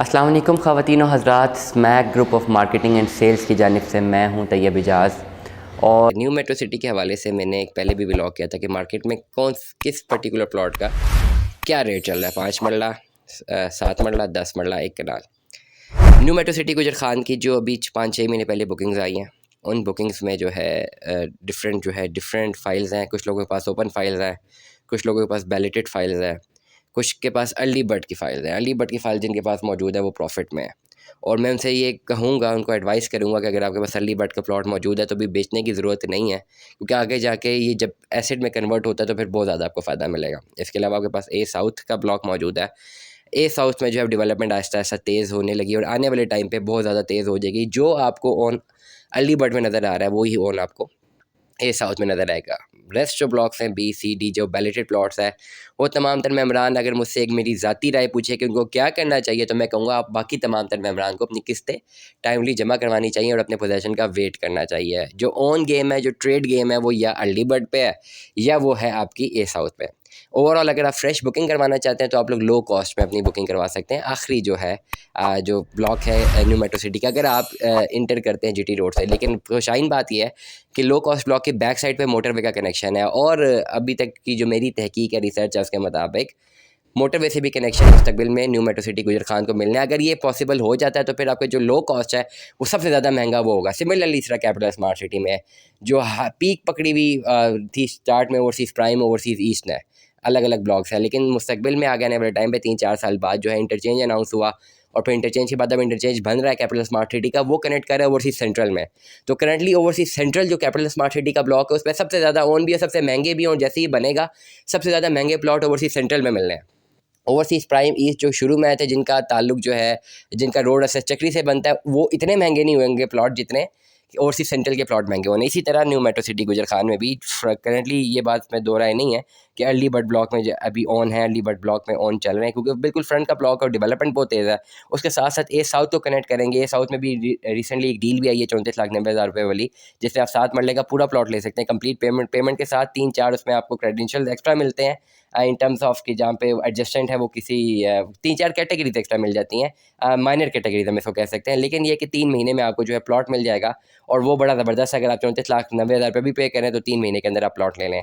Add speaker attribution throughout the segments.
Speaker 1: अस्सलाम वालेकुम ख़वातीन और हज़रात, smack group of marketing and sales की जानिब से मैं हूं तैयब इजाज़। और
Speaker 2: न्यू मेट्रो सिटी के हवाले से मैंने एक पहले भी व्लॉग किया था कि मार्केट में किस पर्टिकुलर प्लॉट का क्या रेट चल रहा है। 5 मरला, 7 मरला, 10 मरला, एक कनाल। न्यू मेट्रो सिटी गुजर खान की जो अभी 5-6 महीने पहले बुकिंग्स आई हैं, उन बुकिंग्स में जो है डिफरेंट फाइल्स हैं। कुछ लोगों के पास ओपन फाइल्स हैं, कुछ लोगों के पास बैलेटेड फाइल्स हैं, कुछ के पास अर्ली बर्ड की फाइल्स हैं। अर्ली बर्ड की फाइल जिनके पास मौजूद है वो प्रॉफिट में है। और मैं उनसे ये कहूँगा, उनको एडवाइस करूँगा कि अगर आपके पास अर्ली बर्ड का प्लॉट मौजूद है तो भी बेचने की ज़रूरत नहीं है, क्योंकि आगे जाके ये जब एसिड में कन्वर्ट होता है तो फिर बहुत ज़्यादा आपको फ़ायदा मिलेगा। इसके अलावा आपके पास ए साउथ का ब्लॉक मौजूद है। ए साउथ में जो है डेवलपमेंट आहिस्ता आहिस्ता तेज़ होने लगी और आने वाले टाइम पे बहुत ज़्यादा तेज़ हो जाएगी। जो आपको ऑन अर्ली बर्ड में नज़र आ रहा है वही ऑन आपको ए साउथ में नज़र आएगा। रेस्ट जो ब्लॉक्स हैं बी सी डी जो बैलेटेड प्लॉट्स है, वो तमाम तर मेम्बरान अगर मुझसे एक मेरी ज़ाती राय पूछे कि उनको क्या करना चाहिए, तो मैं कहूँगा आप बाकी तमाम तर मेम्बरान को अपनी किस्तें टाइमली जमा करवानी चाहिए और अपने पोजेसन का वेट करना चाहिए। जो ऑन गेम है, जो ट्रेड गेम है, वो या अर्ली बर्ड पे है या वो है आपकी ए साउथ पे। ओवरऑल अगर आप फ्रेश बुकिंग करवाना चाहते हैं तो आप लोग लो कॉस्ट में अपनी बुकिंग करवा सकते हैं। आखिरी जो है जो ब्लॉक है न्यू मेट्रो सिटी का, अगर आप इंटर करते हैं जीटी रोड से। लेकिन खुशाइन बात यह है कि लो कॉस्ट ब्लॉक के बैक साइड पे मोटरवे का कनेक्शन है, और अभी तक की जो मेरी तहकीक है, रिसर्च है, उसके मुताबिक मोटरवे से भी कनेक्शन मुस्तकबिल में न्यू मेट्रो सिटी गुजर खान को मिलने। अगर ये पॉसिबल हो जाता है तो फिर आपका जो लो कॉस्ट है वो सबसे ज़्यादा महंगा वो होगा। सिमिलरली इस तरह कैपिटल स्मार्ट सिटी में जो पीक पकड़ी हुई थी स्टार्ट में ओवरसीज़ प्राइम, ओवरसीज़ ईस्ट ने अलग अलग ब्लॉक्स हैं, लेकिन मुस्तकबिल में आगे आने वाले टाइम पे 3-4 साल बाद जो है इंटरचेंज अनाउंस हुआ, और फिर इंटरचेंज के बाद अब इंटरचेंज बन रहा है कैपिटल स्मार्ट सिटी का, वो कनेक्ट कर रहा है ओवरसीज़ सेंट्रल में। तो करंटली ओवरसीज़ सेंट्रल जो कैपिटल स्मार्ट सिटी का ब्लॉक है उसमें सबसे ज़्यादा ओन भी है, सबसे महंगे भी हैं, और जैसे ही बनेगा सबसे ज़्यादा महंगे प्लॉट ओवरसीज़ सेंट्रल में मिलने हैं। ओवरसीज़ प्राइम ईस्ट जो शुरू में आए थे, जिनका ताल्लुक जो है, जिनका रोड असेस चक्री से बनता है, वो इतने महंगे नहीं होंगे प्लॉट जितने ओवरसीज़ सेंट्रल के प्लॉट महंगे होने। इसी तरह न्यू मेट्रो सिटी गुजर खान में भी करंटली ये बात में दो राय नहीं है कि अर्ली बर्ड ब्लॉक में जो अभी ऑन है, अर्ली बर्ड ब्लॉक में ऑन चल रहे हैं, क्योंकि बिल्कुल फ्रंट का ब्लॉक और डेवलपमेंट बहुत तेज़ है। उसके साथ साथ ए साउथ को कनेक्ट करेंगे। ए साउथ में भी रिसेंटली एक डील भी आई है 34,90,000 रुपये वाली, जिससे आप 7 मरले का पूरा प्लॉट ले सकते हैं कंप्लीट पेमेंट के साथ। 3-4 उसमें आपको क्रेडेंशियल एक्स्ट्रा मिलते हैं इन टर्म्स ऑफ कि जहाँ पे एडजस्टेंट है वो किसी 3-4 कैटेगरीज एक्स्ट्रा मिल जाती हैं, माइनर कैटेगरीज हम इसको कह सकते हैं। लेकिन ये कि 3 महीने में आपको जो है प्लॉट मिल जाएगा, और वो बड़ा ज़बरदस्त है। अगर आप 34,90,000 रुपये भी पे करें तो 3 महीने के अंदर आप प्लॉट ले लें।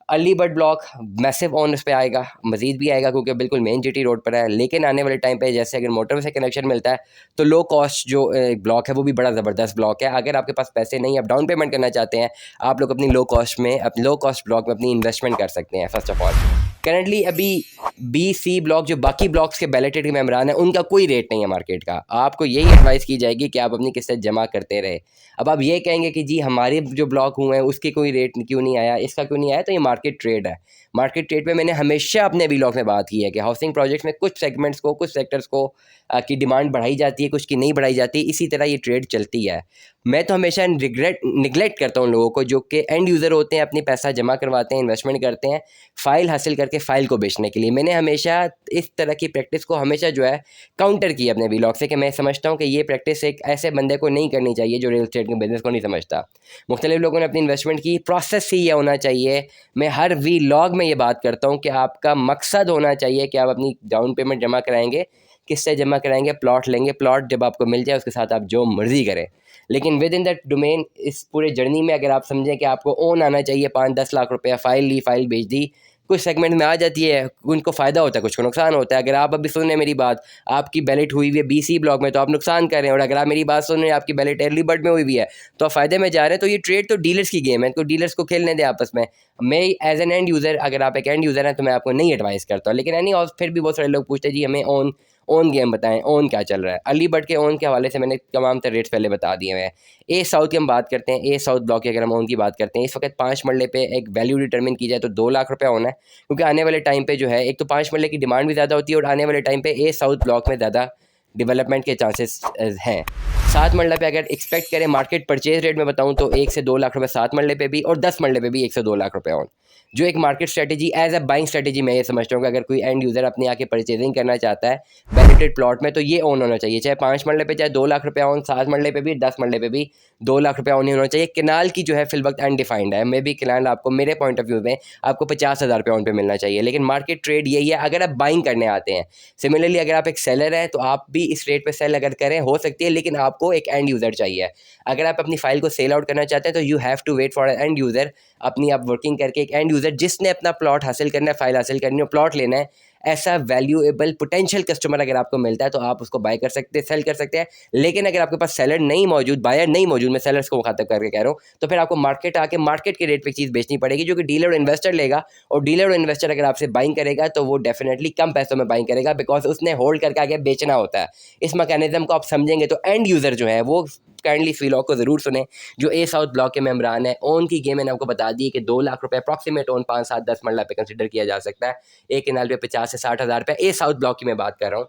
Speaker 2: Early bird block massive on उस पे आएगा, मज़ीद भी आएगा, क्योंकि बिल्कुल मेन जीटी रोड पर है। लेकिन आने वाले टाइम पे जैसे अगर मोटरवे से कनेक्शन मिलता है तो लो कॉस्ट जो ब्लॉक है वो भी बड़ा ज़बरदस्त ब्लॉक है। अगर आपके पास पैसे नहीं, आप डाउन पेमेंट करना चाहते हैं, आप लोग अपनी लो कॉस्ट ब्लॉक में अपनी इन्वेस्टमेंट कर सकते हैं। फर्स्ट ऑफ ऑल करंटली अभी बी सी ब्लॉक जो बाकी ब्लॉक्स के बैलेटेड के मेम्बरान हैं, उनका कोई रेट नहीं है मार्केट का। आपको यही एडवाइस की जाएगी कि आप अपनी किस्तें जमा करते रहे। अब आप ये कहेंगे कि जी हमारे जो ब्लॉक हुए हैं उसके कोई रेट क्यों नहीं आया, इसका क्यों नहीं आया, तो ये मार्केट ट्रेड है। मार्केट ट्रेड पे मैंने हमेशा अपने व्लॉग में बात की है कि हाउसिंग प्रोजेक्ट्स में कुछ सेगमेंट्स को, कुछ सेक्टर्स को की डिमांड बढ़ाई जाती है, कुछ की नहीं बढ़ाई जाती। इसी तरह ये ट्रेड चलती है। मैं तो हमेशा निगलेक्ट करता हूँ लोगों को जो कि एंड यूज़र होते हैं, अपनी पैसा जमा करवाते हैं, इन्वेस्टमेंट करते हैं फ़ाइल हासिल करके फ़ाइल को बेचने के लिए। मैंने हमेशा इस तरह की प्रैक्टिस को हमेशा जो है काउंटर की अपने व्लॉग से, कि मैं समझता हूँ कि ये प्रैक्टिस एक ऐसे बंदे को नहीं करनी चाहिए जो रियल एस्टेट के बिज़नेस को नहीं समझता। मुख्तलिफ लोगों ने अपनी इन्वेस्टमेंट की, प्रोसेस ही ये होना चाहिए। मैं हर व्लॉग में ये बात करता हूँ कि आपका मकसद होना चाहिए कि आप अपनी डाउन पेमेंट जमा कराएंगे, किससे जमा कराएंगे, प्लॉट लेंगे, प्लॉट जब आपको मिल जाए उसके साथ आप जो मर्ज़ी करें। लेकिन विद इन दैट डोमेन, इस पूरे जर्नी में अगर आप समझें कि आपको ओन आना चाहिए, 5-10 लाख रुपया फ़ाइल ली, फ़ाइल बेच दी, कुछ सेगमेंट में आ जाती है, उनको फ़ायदा होता है, कुछ को नुकसान होता है। अगर आप अभी सुन रहे मेरी बात, आपकी बैलेट हुई हुई है बीसी ब्लॉक में, तो आप नुकसान कर रहे हैं, और अगर आप मेरी बात सुन रहे हैं आपकी बैलेट अर्ली बर्ड में हुई हुई है तो आप फ़ायदे में जा रहे हैं। तो ये ट्रेड तो डीलर्स की गेम है, तो डीलर्स को खेलने दें आपस में। मैं एज एन एंड यूज़र, अगर आप एक एंड यूज़र हैं तो मैं आपको नहीं एडवाइस करता हूँ। लेकिन और फिर भी बहुत सारे लोग पूछते हैं जी हमें ऑन गेम बताएं, ऑन क्या चल रहा है। अर्ली बर्ड के ऑन के हवाले से मैंने तमाम तर रेट्स पहले बता दिए हैं। ए साउथ की हम बात करते हैं, ए साउथ ब्लॉक की अगर हम ऑन की बात करते हैं, इस वक्त 5 मरले पे एक वैल्यू डिटरमिन की जाए तो 2 लाख रुपया होना है, क्योंकि आने वाले टाइम पे जो है एक तो 5 मरले की डिमांड भी ज़्यादा होती है, और आने वाले टाइम पे ए साउथ ब्लॉक में ज़्यादा डेवलपमेंट के चांसेस हैं। 7 मरले पे अगर एक्सपेक्ट करें मार्केट परचेज रेट में बताऊं तो 1 से 2 लाख रुपए 7 मरले पे भी, और 10 मरले पे भी 1 से 2 लाख रुपए ऑन। जो एक market strategy as a buying strategy मैं ये समझता हूँ कि अगर कोई एंड यूज़र अपने आके परचेजिंग करना चाहता है बेनिफिट प्लॉट में, तो ये ओन होना चाहिए, चाहे 5 मरले पे, चाहे 2 लाख रुपया ओन, 7 मरले पे भी, 10 मरले पे भी 2 लाख रुपया ओन ही होना चाहिए। किनाल की जो है फिल वक्त अनडिफाइंड है, मे बी किनाल आपको मेरे पॉइंट ऑफ व्यू में आपको 50,000 रुपये ऑन पे मिलना चाहिए, लेकिन मार्केट ट्रेड यही है अगर आप बाइंग करने आते हैं। सिमिलरली अगर आप एक सेलर हैं तो आप भी इस रेट पे सेल अगर करें हो सकती है, लेकिन आपको एक एंड यूज़र चाहिए। अगर आप अपनी फाइल को सेल आउट करना चाहते हैं तो you have to wait for end user, अपनी आप वर्किंग करके एक एंड यूज़र जिसने अपना प्लॉट हासिल करना है, फाइल हासिल करनी है, प्लॉट लेना है, ऐसा वैल्यूएबल पोटेंशियल कस्टमर अगर आपको मिलता है तो आप उसको बाय कर सकते हैं, सेल कर सकते हैं। लेकिन अगर आपके पास सेलर नहीं मौजूद, बायर नहीं मौजूद, मैं सेलर्स को मुखातब करके कह रहा हूँ, तो फिर आपको मार्केट आके मार्केट के रेट पे चीज़ बेचनी पड़ेगी जो कि डीलर और इन्वेस्टर लेगा। और डीलर और इन्वेस्टर अगर आपसे बाइंग करेगा तो वो डेफिनेटली कम पैसों में बाइंग करेगा, बिकॉज उसने होल्ड करके आगे बेचना होता है। इस मैकेनिज्म को आप समझेंगे तो एंड यूज़र जो है वो काइंडली इस व्लॉग को ज़रूर सुने। जो ए साउथ ब्लॉक के मेम्बरान है, ओन की गेम मैंने आपको बता दी कि 2 लाख रुपए अप्रॉक्सीमेट ओन 5, 7, 10 मरला पे कंसिडर किया जा सकता है। एक किनाल पे 50 से 60,000 रुपये ए साउथ ब्लॉक की मैं बात कर रहा हूँ,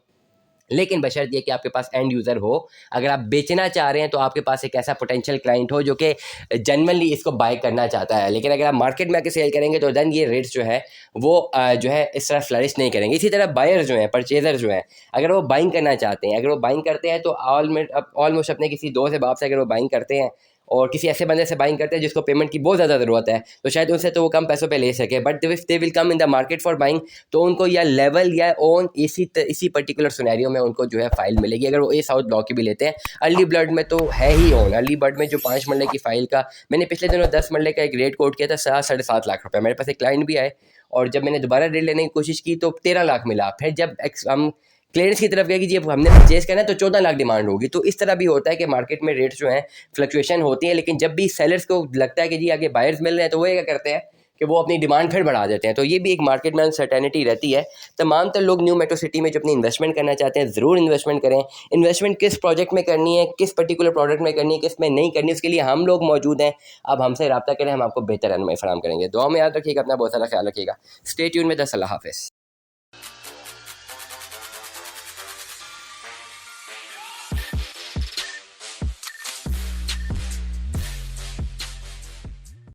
Speaker 2: लेकिन बशर्त ये कि आपके पास एंड यूज़र हो। अगर आप बेचना चाह रहे हैं तो आपके पास एक ऐसा पोटेंशियल क्लाइंट हो जो कि जनरली इसको बाय करना चाहता है। लेकिन अगर आप मार्केट में आके सेल करेंगे तो देन ये रेट्स जो है वो जो है इस तरह फ्लरिश नहीं करेंगे। इसी तरह बायर जो हैं, परचेज़र जो हैं, अगर वो बाइंग करना चाहते हैं, अगर वो बाइंग करते हैं तो ऑलमोस्ट अपने किसी दोस्त से बाप से अगर वो बाइंग करते हैं और किसी ऐसे बंदे से बाइंग करते हैं जिसको पेमेंट की बहुत ज़्यादा ज़रूरत है, तो शायद उनसे तो वो कम पैसों पे ले सके। But if they will come in the market for buying, तो उनको या लेवल या ओन इसी पर्टिकुलर सिनेरियो में उनको जो है फाइल मिलेगी। अगर वो ए साउथ ब्लॉक की भी लेते हैं, अर्ली ब्लड में तो है ही ओन। अर्ली ब्लड में जो 5 मरले की फाइल का मैंने पिछले दिनों 10 मरले का एक रेट कोट किया था, 7-7.5 लाख रुपये। मेरे पास एक क्लाइंट भी आए और जब मैंने दोबारा रेट लेने की कोशिश की तो 13 लाख मिला। फिर जब हम क्लियरेंस की तरफ गया कि जी अब हमने परचेज करना है तो 14 लाख डिमांड होगी। तो इस तरह भी होता है कि मार्केट में रेट्स जो हैं फ्लक्चुएशन होती है, लेकिन जब भी सेलर्स को लगता है कि जी आगे बायर्स मिल रहे हैं तो वो क्या करते हैं कि वो अपनी डिमांड फिर बढ़ा देते हैं। तो ये भी एक मार्केट में अनसर्टेनिटी रहती है। तमाम तर लोग न्यू मेट्रो सिटी में जो अपनी इन्वेस्टमेंट करना चाहते हैं ज़रूर इन्वेस्टमेंट करें। इन्वेस्टमेंट किस प्रोजेक्ट में करनी है, किस पर्टिकुलर प्रोडक्ट में करनी है, किस में नहीं करनी, उसके लिए हम लोग मौजूद हैं। अब हमसे रब्ता करें, हम आपको बेहतर रहनुमाई फराहम करेंगे। दुआ में याद रखिएगा, अपना बहुत सारा ख्याल रखिएगा। स्टे ट्यून में। अल्लाह हाफ़िज़।